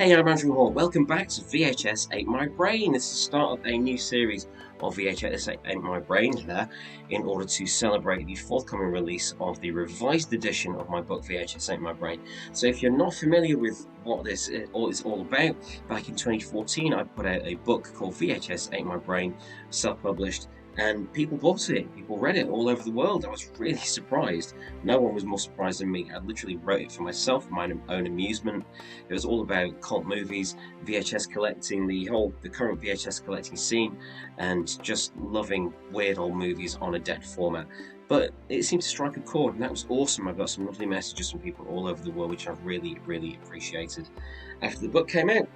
Hey, I'm Andrew Hall. Welcome back to VHS Ate My Brain. This is the start of a new series of VHS Ate My Brain here in order to celebrate the forthcoming release of the revised edition of my book VHS Ate My Brain. So if you're not familiar with what this is all about, back in 2014 I put out a book called VHS Ate My Brain, self-published, and people bought it, people read it all over the world. I was really surprised. No one was more surprised than me. I literally wrote it for myself, for my own amusement. It was all about cult movies, VHS collecting, the current VHS collecting scene, and just loving weird old movies on a deck format. But it seemed to strike a chord, and that was awesome. I got some lovely messages from people all over the world, which I've really appreciated. After the book came out,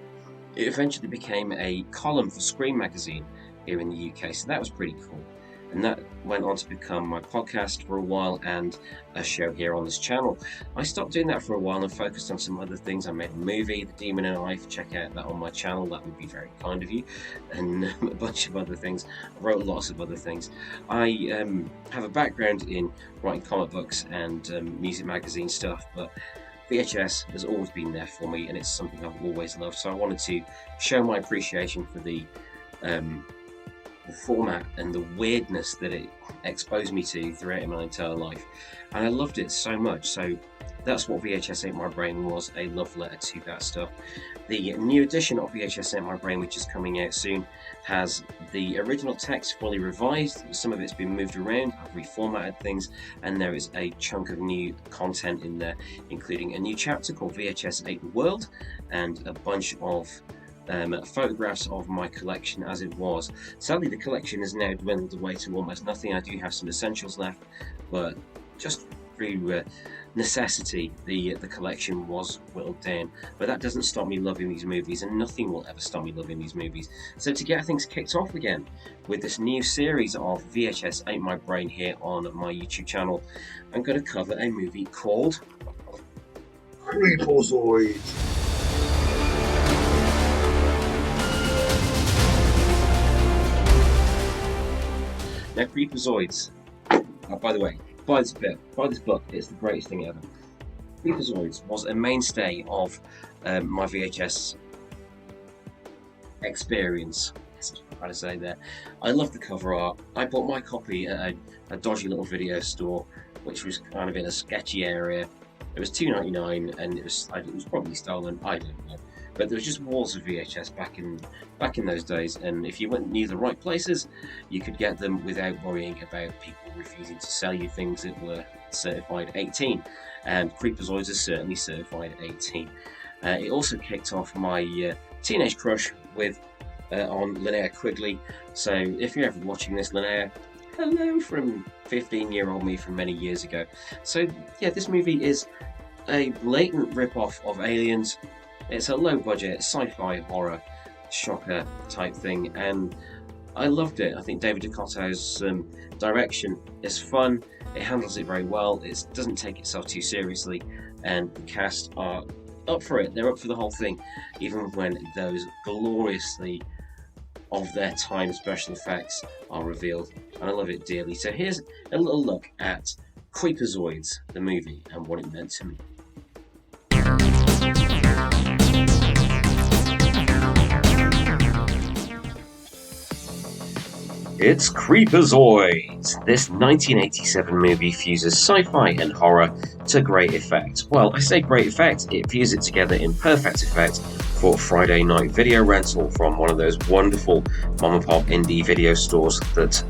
it eventually became a column for Scream magazine here in the UK, so that was pretty cool. And that went on to become my podcast for a while and a show here on this channel. I stopped doing that for a while and focused on some other things. I made a movie, The Demon and I. Check out that on my channel, that would be very kind of you. And a bunch of other things. I wrote lots of other things. I have a background in writing comic books and music magazine stuff, but VHS has always been there for me, and it's something I've always loved. So I wanted to show my appreciation for the format and the weirdness that it exposed me to throughout my entire life, and I loved it so much. So that's what VHS Ate My Brain was, a love letter to that stuff. The new edition of VHS Ate My Brain, which is coming out soon, has the original text fully revised. Some of it's been moved around, I've reformatted things, and there is a chunk of new content in there, including a new chapter called VHS Ate the World and a bunch of photographs of my collection as it was. Sadly, the collection has now dwindled away to almost nothing. I do have some essentials left, but just through necessity, the collection was whittled down. But that doesn't stop me loving these movies, and nothing will ever stop me loving these movies. So to get things kicked off again with this new series of VHS Ate My Brain here on my YouTube channel, I'm going to cover a movie called CREEPOZOIDS. Now, CREEPOZOIDS. Oh, by the way, buy this book. It's the greatest thing ever. CREEPOZOIDS was a mainstay of my VHS experience. That's what I'm trying to say there. I love the cover art. I bought my copy at a dodgy little video store, which was kind of in a sketchy area. It was $2.99, and it was probably stolen. I don't know. But there was just walls of VHS back in those days, and if you went near the right places, you could get them without worrying about people refusing to sell you things that were certified 18. And CREEPOZOIDS is certainly certified 18. It also kicked off my teenage crush on Linnea Quigley. So if you're ever watching this, Linnea, hello from 15-year-old me from many years ago. So yeah, this movie is a blatant rip-off of Aliens. It's a low-budget sci-fi horror shocker type thing, and I loved it. I think David Ducotto's direction is fun. It handles it very well. It doesn't take itself too seriously, and the cast are up for it. They're up for the whole thing, even when those gloriously of their time special effects are revealed, and I love it dearly. So here's a little look at CREEPOZOIDS, the movie, and what it meant to me. It's CREEPOZOIDS! This 1987 movie fuses sci-fi and horror to great effect. Well, I say great effect, it fuses it together in perfect effect for Friday night video rental from one of those wonderful mom and pop indie video stores that,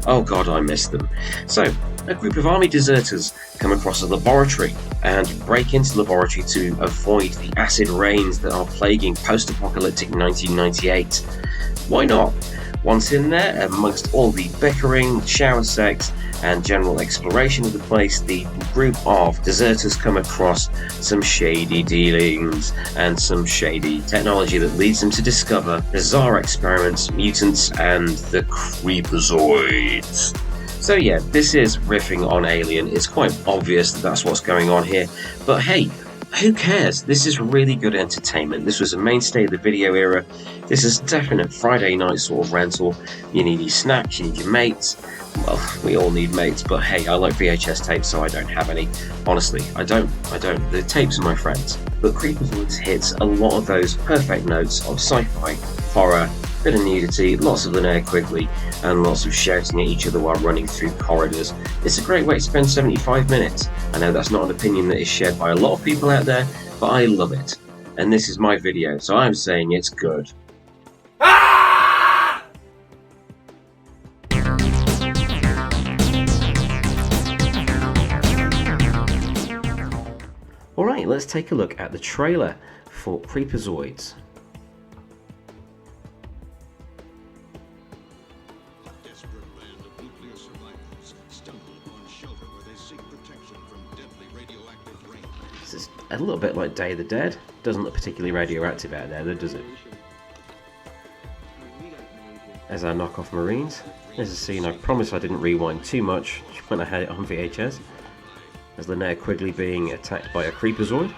oh god, I miss them. So, a group of army deserters come across a laboratory and break into the laboratory to avoid the acid rains that are plaguing post-apocalyptic 1998. Why not? Once in there, amongst all the bickering, shower sex, and general exploration of the place, the group of deserters come across some shady dealings and some shady technology that leads them to discover bizarre experiments, mutants, and the CREEPOZOIDS. So yeah, this is riffing on Alien. It's quite obvious that that's what's going on here, but hey, who cares? This is really good entertainment. This was a mainstay of the video era. This is definite Friday night sort of rental. You need your snacks, you need your mates. Well, we all need mates, but hey, I like VHS tapes, so I don't have any. Honestly, I don't. The tapes are my friends. But CREEPOZOIDS hits a lot of those perfect notes of sci-fi, horror, bit of nudity, lots of Linnea Quigley, and lots of shouting at each other while running through corridors. It's a great way to spend 75 minutes. I know that's not an opinion that is shared by a lot of people out there, but I love it. And this is my video, so I'm saying it's good. Alright, let's take a look at the trailer for CREEPOZOIDS. This is a little bit like Day of the Dead. Doesn't look particularly radioactive out there, does it? As our knockoff Marines. There's a scene I promise I didn't rewind too much when I had it on VHS. As Linnea Quigley being attacked by a CREEPOZOID.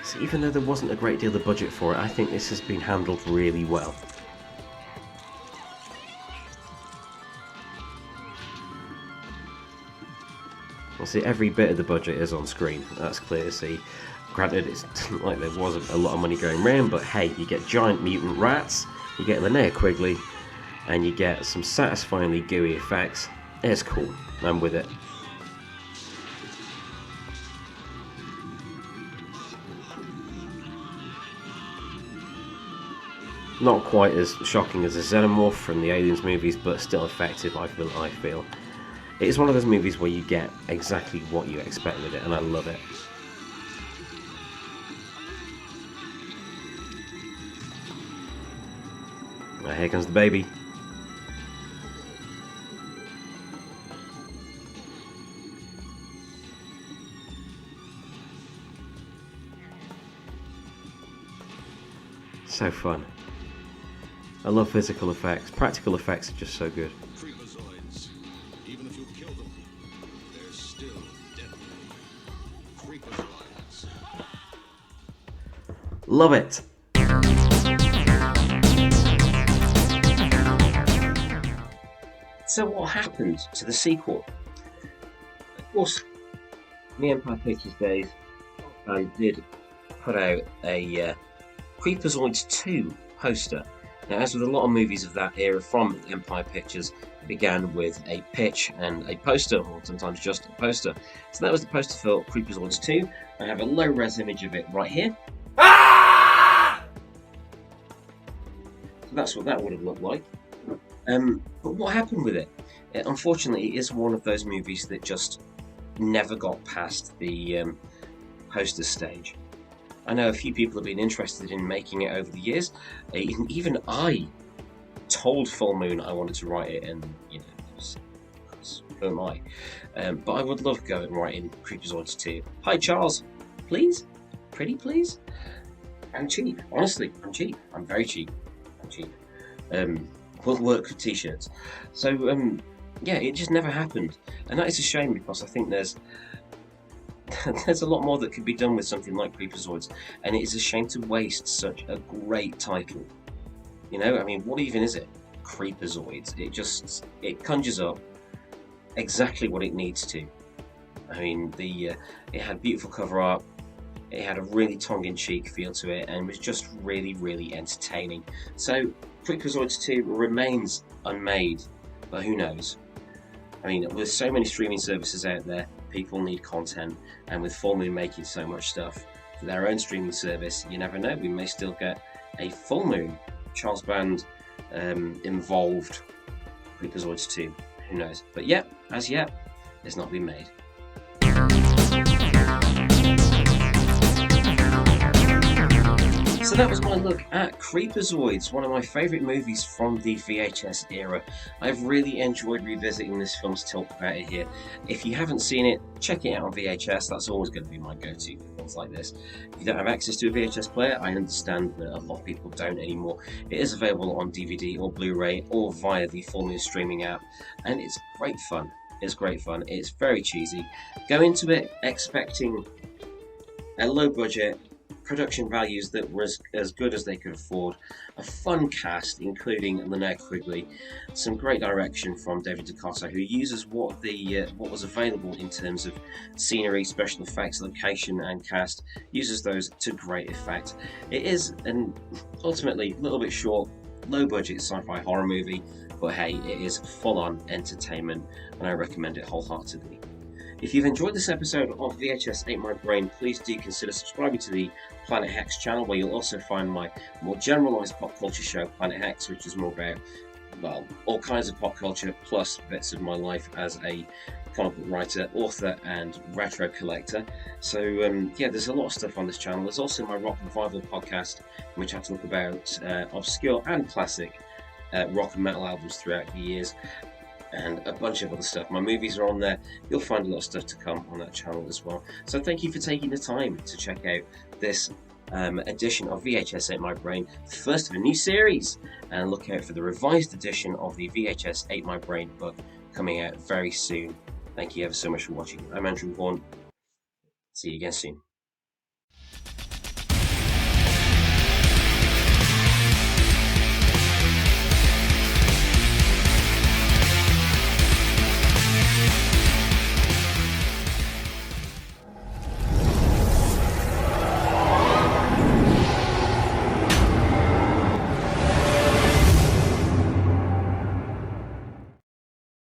So even though there wasn't a great deal of budget for it, I think this has been handled really well. Well, see, every bit of the budget is on screen, that's clear to see. Granted, it's not like there wasn't a lot of money going around, but hey, you get giant mutant rats, you get Linnea Quigley, and you get some satisfyingly gooey effects. It's cool, I'm with it. Not quite as shocking as a xenomorph from the Aliens movies, but still effective, I feel. It is one of those movies where you get exactly what you expect with it, and I love it. Now here comes the baby. So fun. I love physical effects. Practical effects are just so good. CREEPOZOIDS. Even if you kill them, they're still deadly. CREEPOZOIDS. Love it. So what happened to the sequel? Of course, in the Empire Pictures days, I did put out a CREEPOZOIDS 2 poster. Now, as with a lot of movies of that era from Empire Pictures, it began with a pitch and a poster, or sometimes just a poster. So that was the poster for CREEPOZOIDS 2. I have a low-res image of it right here. So that's what that would have looked like. But what happened with it? Unfortunately, it is one of those movies that just never got past the poster stage. I know a few people have been interested in making it over the years. Even I told Full Moon I wanted to write it, and you know, who am I? But I would love going writing CREEPOZOIDS 2. Hi Charles, please, pretty please. I'm cheap, honestly. I'm cheap. I'm very cheap. I'm cheap. Will work for t-shirts. So yeah, it just never happened, and that is a shame because I think there's a lot more that could be done with something like CREEPOZOIDS, and it is a shame to waste such a great title. You know, I mean, what even is it? CREEPOZOIDS. It conjures up exactly what it needs to. I mean, it had beautiful cover art. It had a really tongue-in-cheek feel to it, and was just really, really entertaining. So CREEPOZOIDS 2 remains unmade, but who knows? I mean, with so many streaming services out there, people need content, and with Full Moon making so much stuff for their own streaming service, you never know, we may still get a Full Moon Charles Band involved CREEPOZOIDS 2. Who knows? But yet, as yet, it's not been made. So that was my look at CREEPOZOIDS, one of my favourite movies from the VHS era. I've really enjoyed revisiting this film to talk about it here. If you haven't seen it, check it out on VHS. That's always going to be my go-to things like this. If you don't have access to a VHS player, I understand that a lot of people don't anymore. It is available on DVD or Blu-ray or via the full moon streaming app, and it's great fun. It's great fun. It's very cheesy. Go into it expecting a low budget, production values that were as good as they could afford, a fun cast including Linnea Quigley, some great direction from David Ducotto, who uses what was available in terms of scenery, special effects, location and cast, uses those to great effect. It is an ultimately a little bit short, low budget sci-fi horror movie, but hey, it is full on entertainment and I recommend it wholeheartedly. If you've enjoyed this episode of VHS Ate My Brain, please do consider subscribing to the Planet Hex channel, where you'll also find my more generalised pop culture show, Planet Hex, which is more about, well, all kinds of pop culture, plus bits of my life as a comic book writer, author, and retro collector. So, yeah, there's a lot of stuff on this channel. There's also my Rock Revival podcast, in which I talk about obscure and classic rock and metal albums throughout the years, and a bunch of other stuff. My movies are on there. You'll find a lot of stuff to come on that channel as well. So thank you for taking the time to check out this edition of VHS Ate My Brain, the first of a new series, and look out for the revised edition of the VHS Ate My Brain book coming out very soon. Thank you ever so much for watching. I'm Andrew Vaughan. See you again soon.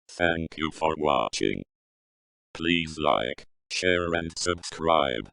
Thank you for watching. Please like, share and subscribe.